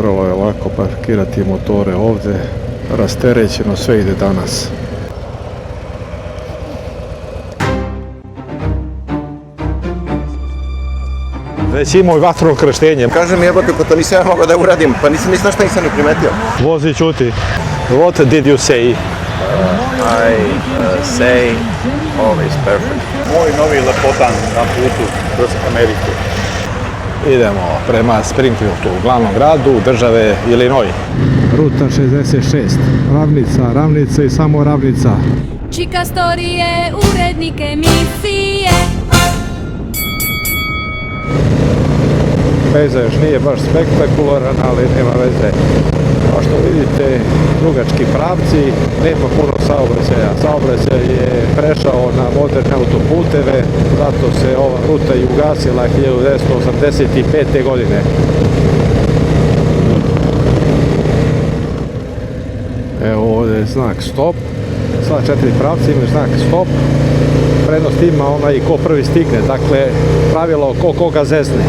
vrlo je lako parkirati motore ovdje, rasterećeno sve ide danas. Već imao i vatreno krštenje. Kažem mi jebote, pa to nisam ja mogao da uradim, pa nisam ništa šta nisam ni primetio. Vozi čuti. What did you say? I say always perfect. Moj novi lepotan na putu kroz Ameriku. Idemo prema Springfieldu, glavnom gradu države Illinois. Ruta 66, ravnica i samo ravnica. Čika storije, urednik emisije. Pejzaž nije baš spektakularan, ali nema veze. Kao što vidite, dugački pravci, nema puno saobraćaja. Saobraćaj je prešao na moderne autoputeve, zato se ova ruta i ugasila 1985. godine. Evo ovdje je znak stop. Sva 4 pravca imaju znak stop. Prednost ima onaj ko prvi stigne, dakle pravilo ko koga zezne.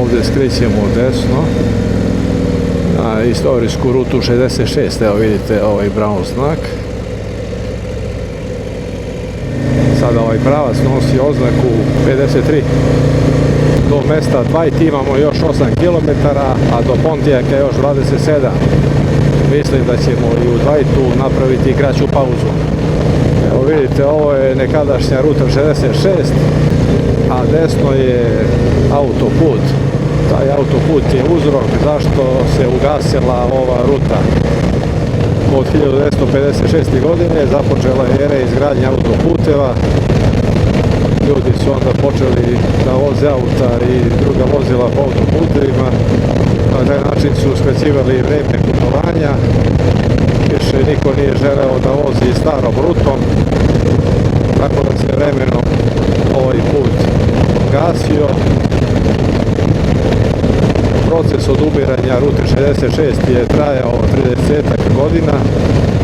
Ovdje skrećemo desno na istorijsku rutu 66, evo vidite ovaj brown znak. Sada ovaj pravac nosi oznaku 53. Do mesta Dwight imamo još 8 km, a do Pontiaka još 27. Mislim da ćemo i u Dwightu napraviti kraću pauzu. Evo vidite, ovo je nekadašnja ruta 66, a desno je autoput. Taj autoput je uzrok zašto se ugasila ova ruta. Od 1956. godine započela je era izgradnje autoputeva. Ljudi su onda počeli da voze auta i druga vozila po autoputevima. Na taj način su skraćivali vreme putovanja. Više niko nije želeo da vozi starom rutom, tako da se vremenom ovaj put gasio. Proces odumiranja rute 66 je trajao 30 godina,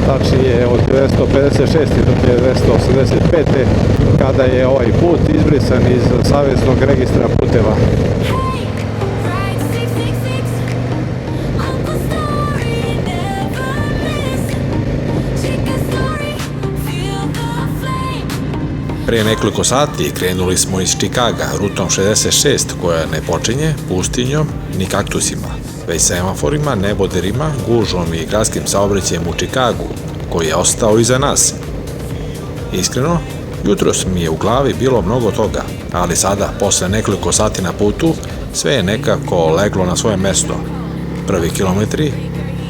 tačnije od 1956. do 1985. kada je ovaj put izbrisan iz Saveznog registra puteva. Prije nekoliko sati krenuli smo iz Čikaga rutom 66 koja ne počinje pustinjom ni kaktusima, već semaforima, neboderima, gužvom i gradskim saobraćajem u Čikagu koji je ostao iza nas. Iskreno, jutros mi je u glavi bilo mnogo toga, ali sada, posle nekoliko sati na putu, sve je nekako leglo na svoje mesto. Prvi kilometri,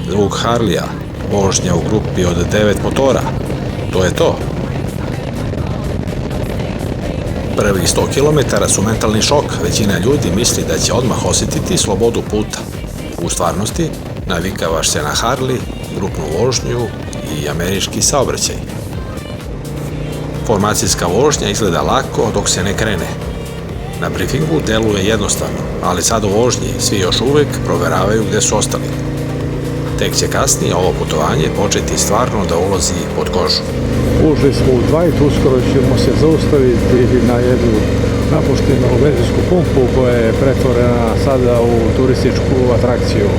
zvuk Harlija, vožnja u grupi od 9 motora. To je to. Prvih 100 km su mentalni šok, većina ljudi misli da će odmah osjetiti slobodu puta. U stvarnosti, navikavaš se na Harley, grupnu vožnju i američki saobraćaj. Formacijska vožnja izgleda lako dok se ne krene. Na briefingu deluje jednostavno, ali sad u vožnji svi još uvek proveravaju gde su ostali. Tek će kasnije ovo putovanje početi stvarno da ulazi pod kožu. Ušli smo u Dwight, uskoro ćemo se zaustaviti na jednu napuštenu benzinsku pumpu koja je pretvorena sada u turističku atrakciju.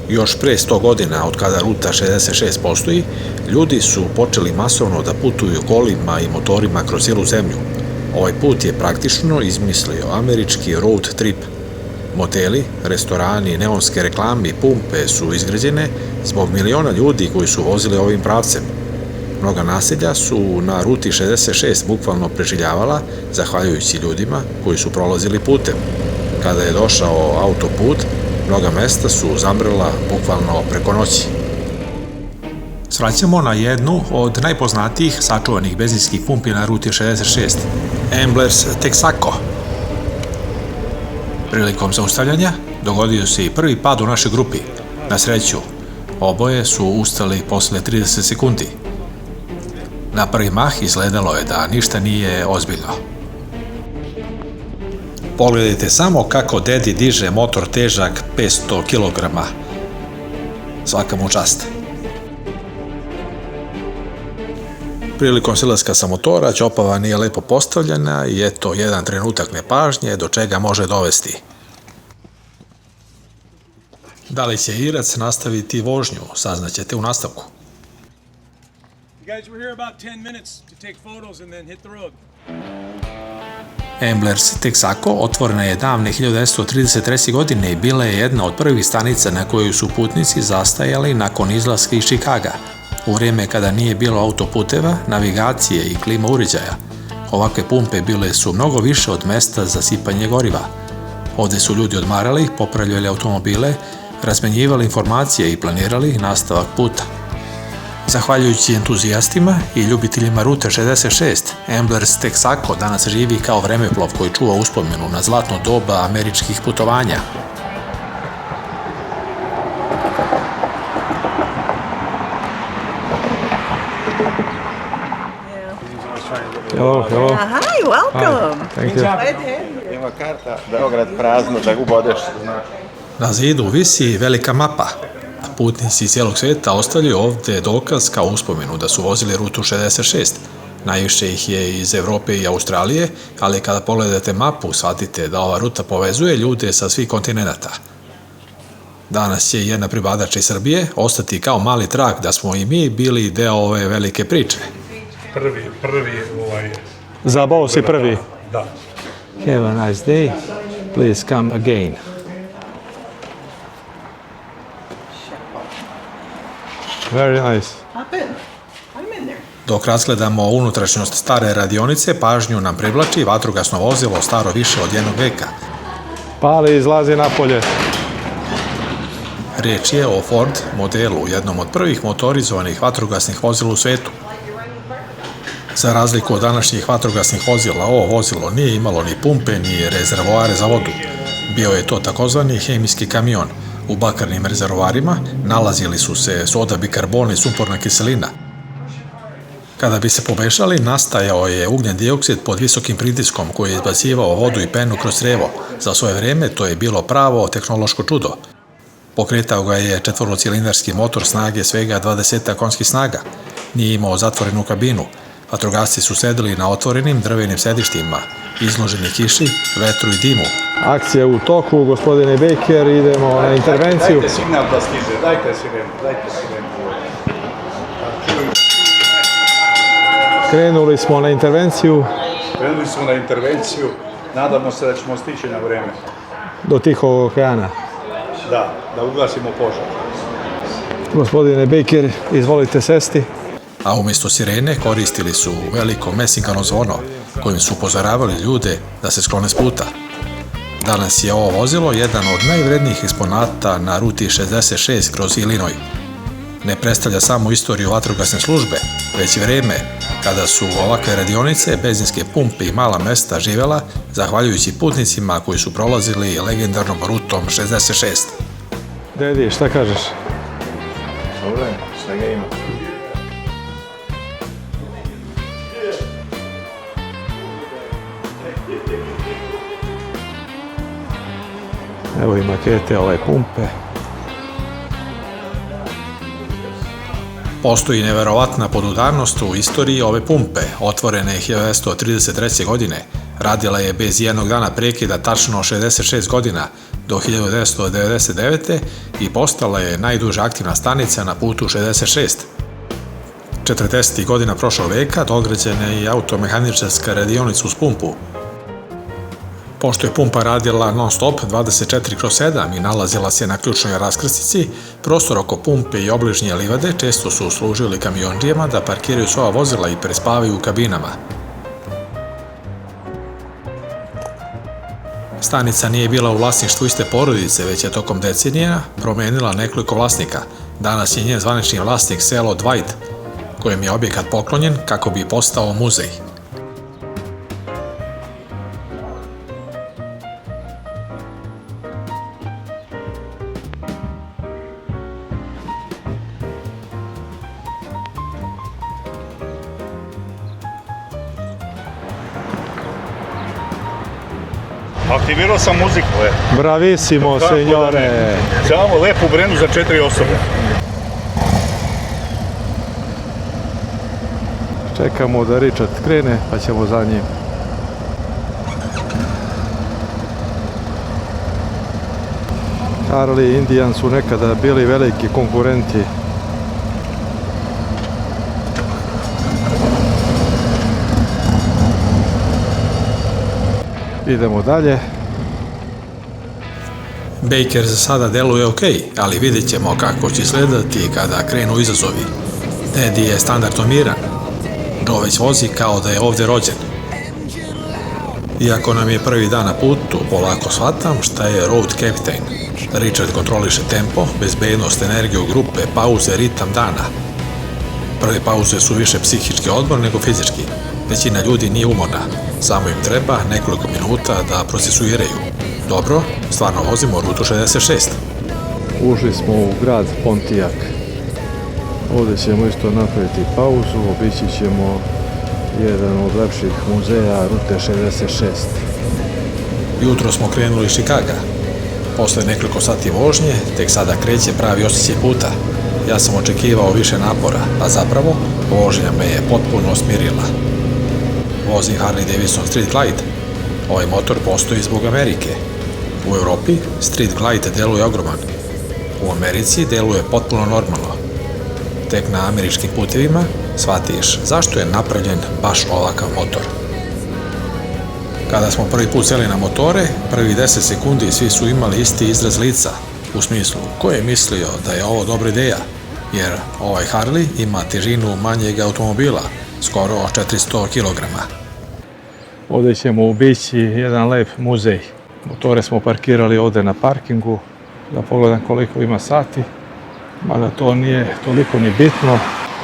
Još pre 100 godina od kada ruta 66 postoji, ljudi su počeli masovno da putuju kolima i motorima kroz cijelu zemlju. Ovaj put je praktično izmislio američki road trip. Moteli, restorani, neonske reklame i pumpe su izgrađene zbog miliona ljudi koji su vozili ovim pravcem. Mnoga naselja su na ruti 66 bukvalno preživljavala zahvaljujući ljudima koji su prolazili putem. Kada je došao autoput, mnoga mesta su zamrla bukvalno preko noći. Svraćamo na jednu od najpoznatijih sačuvanih benzinskih pumpi na ruti 66, Ambler's Texaco. Prilikom zaustavljanja dogodio se i prvi pad u našoj grupi. Na sreću, oboje su ustali posle 30 sekundi. Na prvi mah izgledalo je da ništa nije ozbiljno. Pogledajte samo kako dedi diže motor težak 500 kg. Svaka mu čast. prilikom silaska sa motora ćopava nije lepo postavljena i eto jedan trenutak nepažnje do čega može dovesti. Da li će Irac nastaviti vožnju, saznaćete u nastavku. Amblers Texaco otvorena je davne 1933. godine i bila je jedna od prvih stanica na kojoj su putnici zastajali nakon izlaska iz Čikaga, u vrijeme kada nije bilo autoputeva, navigacije i klima uređaja. Ovakve pumpe bile su mnogo više od mesta za sipanje goriva. Ovdje su ljudi odmarali, popravljali automobile, razmenjivali informacije i planirali nastavak puta. Zahvaljujući entuzijastima i ljubiteljima Rute 66, Amblers Texaco danas živi kao vremeplov koji čuva uspomenu na zlatno doba američkih putovanja. Hello, hello. Hi, welcome. Thank you. Ima karta Beograd prazno da ubodeš. Na zidu visi velika mapa. Putnici iz cijelog svijeta ostavljaju ovdje dokaz kao uspomenu da su vozili Rutu 66. Najviše ih je iz Evrope i Australije, ali kada pogledate mapu shvatite da ova ruta povezuje ljude sa svih kontinenata. Danas će jedna pribadača iz Srbije ostati kao mali trag da smo i mi bili deo ove velike priče. Prvi Zabao si prvi. da. Have a nice day. Please come again. Very nice. Hop in. I'm in there. Dok razgledamo unutrašnjost stare radionice, pažnju nam privlači vatrogasno vozilo staro više od jednog veka. Pali, izlazi napolje. Riječ je o Ford modelu, jednom od prvih motorizovanih vatrogasnih vozila u svetu. Za razliku od današnjih vatrogasnih vozila, ovo vozilo nije imalo ni pumpe, ni rezervoare za vodu. Bio je to takozvani hemijski kamion. U bakarnim rezervoarima nalazili su se soda, bikarbon i sumporna kiselina. Kada bi se pomešali, nastajao je ugljen dioksid pod visokim pritiskom koji je izbacivao vodu i penu kroz crevo. Za svoje vrijeme to je bilo pravo tehnološko čudo. Pokretao ga je četvorocilindarski motor snage svega 20 konjskih snaga. Nije imao zatvorenu kabinu. Vatrogasci su sedeli na otvorenim drvenim sedištima, izloženi kiši, vetru i dimu. Akcija u toku, gospodine Baker, idemo na intervenciju. Dajte signal da stiže, dajte sirenu. Krenuli smo na intervenciju Krenuli smo na intervenciju, nadamo se da ćemo stići na vrijeme. do Tihog okeana. Da ugasimo požar. Gospodine Baker, izvolite sesti. A umjesto sirene koristili su veliko mesingano zvono kojim su upozoravali ljude da se sklone s puta. Danas je ovo vozilo jedan od najvrednijih eksponata na Ruti 66 kroz Illinois. Ne predstavlja samo istoriju vatrogasne službe, već vrijeme kada su ovakve radionice, benzinske pumpe i mala mesta živjela zahvaljujući putnicima koji su prolazili legendarnom Rutom 66. Dedi, šta kažeš? Dobro, svega ima. Evo i makete ove pumpe. Postoji neverovatna podudarnost u istoriji ove pumpe. Otvorene je 1933. godine. Radila je bez jednog dana prekida tačno 66 godina do 1999. i postala je najduža aktivna stanica na putu 66. 40. godina prošlog veka dograđena je i automehaničarska radionica uz pumpu. Pošto je pumpa radila non-stop 24/7 i nalazila se na ključnoj raskrsnici, prostor oko pumpe i obližnje livade često su služili kamiondžijama da parkiraju svoja vozila i prespavaju u kabinama. Stanica nije bila u vlasništvu iste porodice, već je tokom decenija promenila nekoliko vlasnika. Danas je njen zvanični vlasnik selo Dwight, kojem je objekat poklonjen kako bi postao muzej. Aktivirao sam muziku, Bravissimo, Kako da ne? signore. Samo lepu brenu za 4 osobe. Čekamo da Richard krene pa ćemo za njim. Harley i Indian su nekada bili veliki konkurenti. Idemo dalje. Baker za sada deluje ok, ali vidjet ćemo kako će izgledati kada krenu izazovi. Teddy je standardno miran. Joe već vozi kao da je ovdje rođen. Iako nam je prvi dan na putu, polako shvatam šta je road captain. Richard kontroliše tempo, bezbednost, energiju grupe, pauze, ritam dana. Prve pauze su više psihički odmor nego fizički. Većina ljudi nije umorna, samo im treba nekoliko minuta da procesuiraju. Dobro, stvarno vozimo rutu 66. Ušli smo u grad Pontiac. Ovdje ćemo isto napraviti pauzu, obići ćemo jedan od lepših muzeja rute 66. Jutro smo krenuli iz Chicaga. Posle nekoliko sati vožnje, tek sada kreće pravi osjećaj puta. Ja sam očekivao više napora, a zapravo vožnja me je potpuno smirila. Vozim Harley Davidson Street Glide. Ovaj motor postoji zbog Amerike. U Europi Street Glide deluje ogroman. U Americi deluje potpuno normalno. Tek na američkim putevima shvatiš zašto je napravljen baš ovakav motor. Kada smo prvi put seli na motore, prvi 10 sekundi svi su imali isti izraz lica, u smislu ko je mislio da je ovo dobra ideja, jer ovaj Harley ima težinu manjeg automobila, skoro 400 kg. Ovdje ćemo ubići jedan lep muzej. Motore smo parkirali ovdje na parkingu, da pogledam koliko ima sati, mada to nije toliko ni bitno.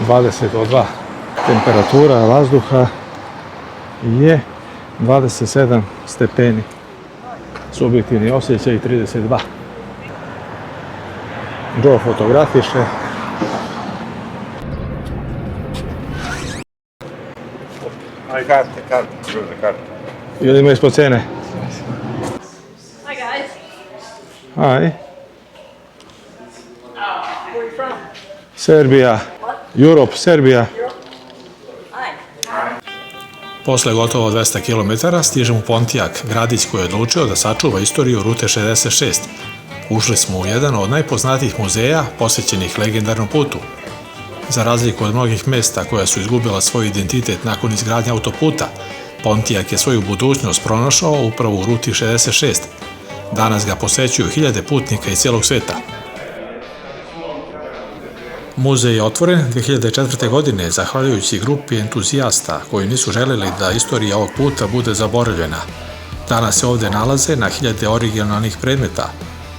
22. Temperatura vazduha je 27 stepeni. Subjektivni osjećaj 32. Joe fotografiše. Aj, karte, druže, karte. Idemo ispod cene. Hi guys. Hi. Where are you from? Serbia. Europe, Serbia. Hi. Posle gotovo 200 km stižemo u Pontiac, gradić koji je odlučio da sačuva istoriju rute 66. Ušli smo u jedan od najpoznatijih muzeja posvećenih legendarnom putu. Za razliku od mnogih mesta koja su izgubila svoj identitet nakon izgradnje autoputa, Pontiac je svoju budućnost pronašao upravo u ruti 66. Danas ga posećuju hiljade putnika iz cijelog sveta. Muzej je otvoren 2004. godine zahvaljujući grupi entuzijasta koji nisu želeli da istorija ovog puta bude zaboravljena. Danas se ovdje nalaze na hiljade originalnih predmeta,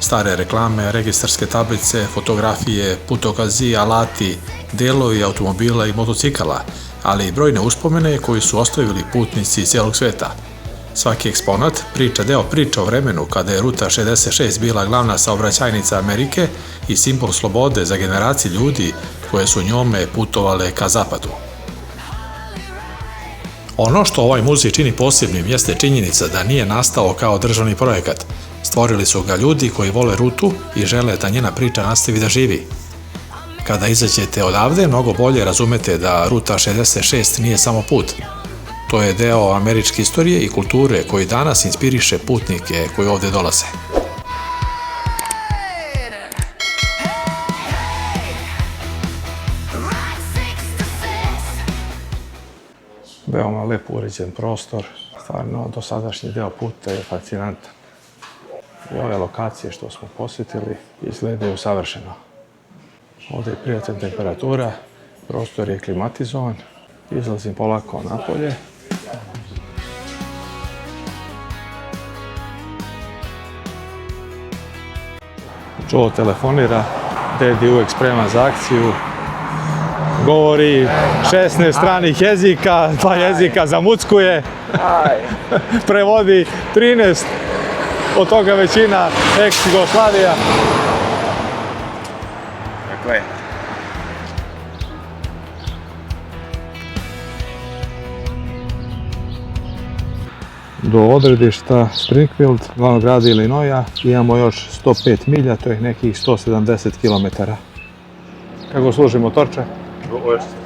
stare reklame, registarske tablice, fotografije, putokazi, alati, delovi automobila i motocikala, ali i brojne uspomene koji su ostavili putnici iz cijelog sveta. Svaki eksponat priča deo priča o vremenu kada je ruta 66 bila glavna saobraćajnica Amerike i simbol slobode za generacije ljudi koje su njome putovale ka zapadu. Ono što ovaj muzej čini posebnim jeste činjenica da nije nastao kao državni projekat. Stvorili su ga ljudi koji vole rutu i žele da njena priča nastavi da živi. Kada izađete odavde, mnogo bolje razumete da ruta 66 nije samo put. To je deo američke istorije i kulture koji danas inspiriše putnike koji ovdje dolaze. Veoma lepo uređen prostor. Stvarno, dosadašnji deo puta je fascinantan. I ove lokacije što smo posjetili izgledaju savršeno. Ovdje je prijatna temperatura, prostor je klimatizovan. Izlazim polako napolje. Joe telefonira, Daddy uvijek spreman za akciju. Govori 16 stranih jezika, 2 jezika zamuckuje. Prevodi 13, od toga većina ex-Jugoslavija. Tako je. Do odredišta Springfield, glavnog grada Illinoisa, imamo još 105 milja, to je nekih 170 km. Kako služi motorče?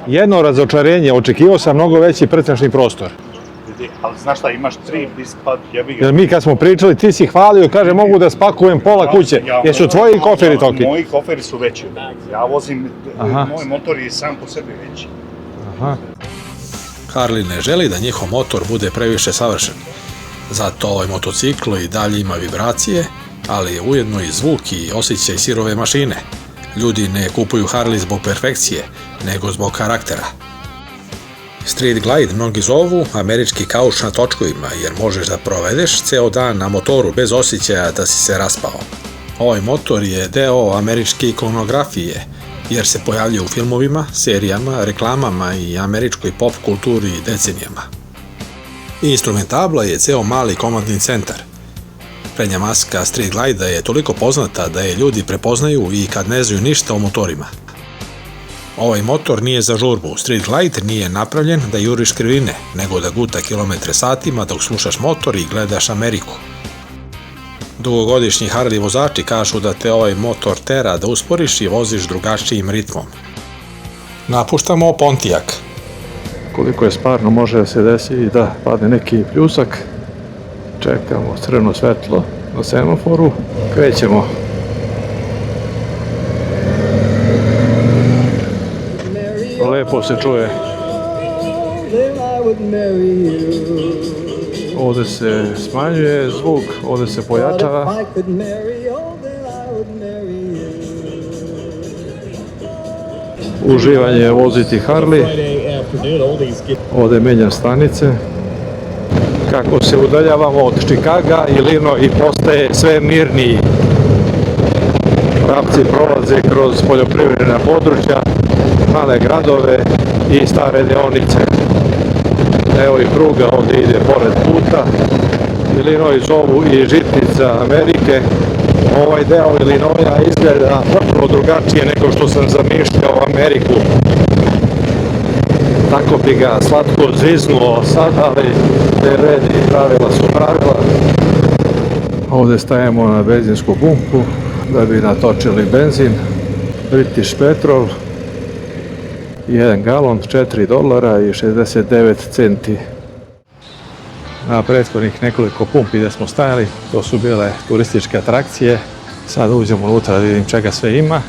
Jedno razočarenje, očekivao sam mnogo veći pretražni prostor. Ali znaš šta, imaš 3 bispad, jebi ga. Jer mi kad smo pričali, ti si hvalio, kaže mogu da spakujem pola kuće. Jesu tvoji koferi toki? Moji koferi su veći. Ja vozim, moj motor je sam po sebi veći. Aha. Harley ne želi da njihov motor bude previše savršen. Zato ovaj motocikl i dalje ima vibracije, ali je ujedno i zvuk i osjećaj sirove mašine. Ljudi ne kupuju Harley zbog perfekcije, nego zbog karaktera. Street glide mnogi zovu američki kauč na točkovima, jer možeš da provedeš ceo dan na motoru bez osjećaja da si se raspao. Ovaj motor je deo američke ikonografije, jer se pojavljuje u filmovima, serijama, reklamama i američkoj pop kulturi decenijama. Instrumentabla je ceo mali komandni centar. Prednja maska Street glide je toliko poznata da je ljudi prepoznaju i kad ne znaju ništa o motorima. Ovaj motor nije za žurbu. Street glide nije napravljen da juriš krivine, nego da guta kilometre satima dok slušaš motor i gledaš Ameriku. Dugogodišnji Harley vozači kažu da te ovaj motor tera da usporiš i voziš drugačijim ritmom. Napuštamo Pontiac. Koliko je stvarno može da se desi i da padne neki pljusak. Čekamo crveno svetlo na semaforu. Krećemo. Lepo se čuje. Ovdje se smanjuje zvuk, ovdje se pojačava. Uživanje je voziti Harley. Ovdje menjam stanice. Kako se udaljavamo od Chicaga, Illinois postaje sve mirniji. Vrapci prolaze kroz poljoprivredna područja, male gradove i stare deonice. Evo i pruga ovdje ide pored puta. Illinois zovu i žitnica Amerike. Ovaj deo Illinoisa izgleda potpuno drugačije nego što sam zamišljao Ameriku. Tako bi ga slatko zviznuo sad, ali te redi pravila su pravila. Ovdje stajemo na benzinsku pumpu da bi natočili benzin. British Petrol, 1 galon, $4.69. Na prethodnih nekoliko pumpi gdje smo stajali, to su bile turističke atrakcije. Sad uđemo unutra da vidim čega sve ima.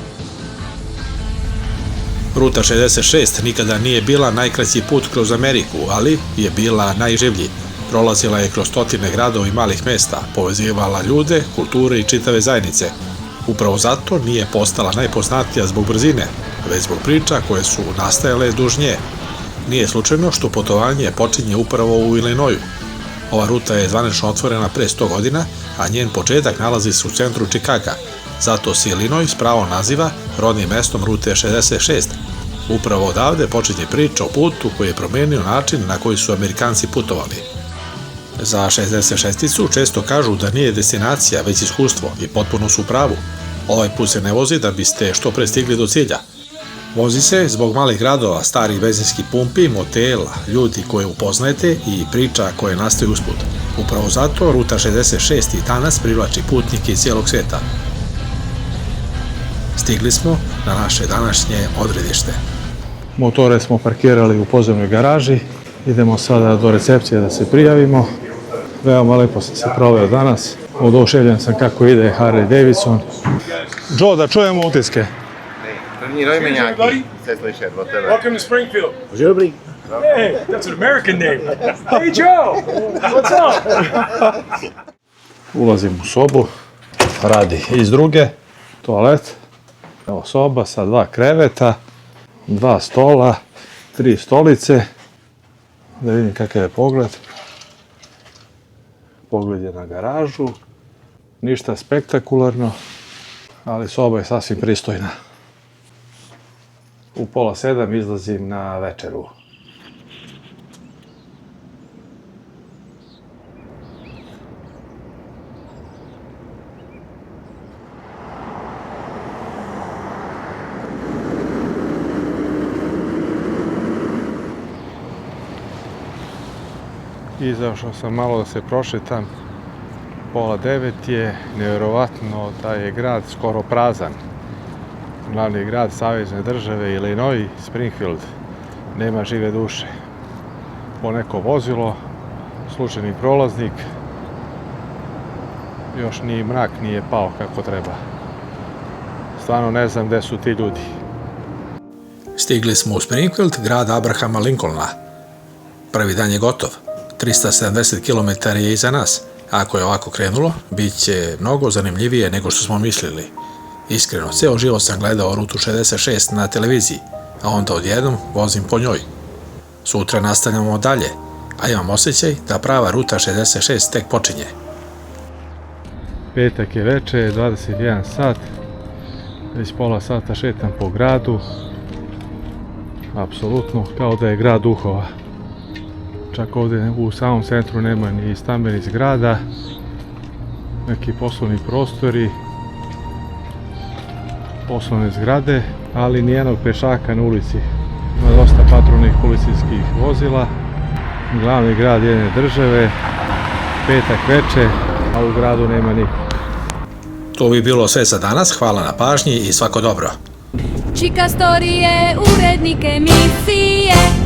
Ruta 66 nikada nije bila najkraći put kroz Ameriku, ali je bila najživlji. Prolazila je kroz stotine gradova i malih mesta, povezivala ljude, kulture i čitave zajednice. Upravo zato nije postala najpoznatija zbog brzine, već zbog priča koje su nastajale duž nje. Nije slučajno što putovanje počinje upravo u Illinoisu. Ova ruta je zvanično otvorena pre 100 godina, a njen početak nalazi se u centru Chicaga. Zato se Illinois pravo naziva rodnim mestom rute 66. Upravo odavde počinje priča o putu koji je promenio način na koji su Amerikanci putovali. Za 66-icu često kažu da nije destinacija, već iskustvo i potpuno su u pravu. Ovaj put se ne vozi da biste što pre stigli do cilja. Vozi se zbog malih gradova, starih benzinskih pumpi, motela, ljudi koje upoznajete i priča koje nastaju usput. Upravo zato ruta 66 i danas privlači putnike iz cijelog sveta. Stigli smo na naše današnje odredište. Motore smo parkirali u podzemnoj garaži. Idemo sada do recepcije da se prijavimo. Veoma lepo sam se proveo danas. Oduševljen sam kako ide Harley Davidson. Joe, da čujemo utiske. Treniraj menjaki, sve sliše od tebe. Welcome to Springfield. Hey, that's an American name. Hey Joe, what's up? Ulazim u sobu. Radi iz druge. Toalet. Evo soba sa 2 kreveta, 2 stola, 3 stolice. Da vidim kakav je pogled. Pogled je na garažu. Ništa spektakularno, ali soba je sasvim pristojna. U 6:30 izlazim na večeru. Izašao sam malo da se prošetam. 8:30 je, nevjerovatno da je grad skoro prazan. Glavni grad savezne države Illinois, Springfield, nema žive duše. Poneko vozilo, slučajni prolaznik, još ni mrak nije pao kako treba. Stvarno ne znam gde su ti ljudi. Stigli smo u Springfield, grad Abrahama Lincolna. Prvi dan je gotov. 370 km je iza nas. Ako je ovako krenulo, bit će mnogo zanimljivije nego što smo mislili. Iskreno, ceo život sam gledao rutu 66 na televiziji, a onda odjednom vozim po njoj. Sutra nastavljamo dalje, a imam osjećaj da prava ruta 66 tek počinje. Petak je veče, 21 sat, već pola sata šetam po gradu, apsolutno kao da je grad duhova. Čak ovdje u samom centru nema ni stambenih zgrada, neki poslovni prostori, poslovne zgrade, ali nijednog pešaka na ulici. Ima dosta patrolnih policijskih vozila, glavni grad jedne države, petak veče, a u gradu nema nikog. To bi bilo sve za danas, hvala na pažnji i svako dobro. Čika storije, urednik emisije.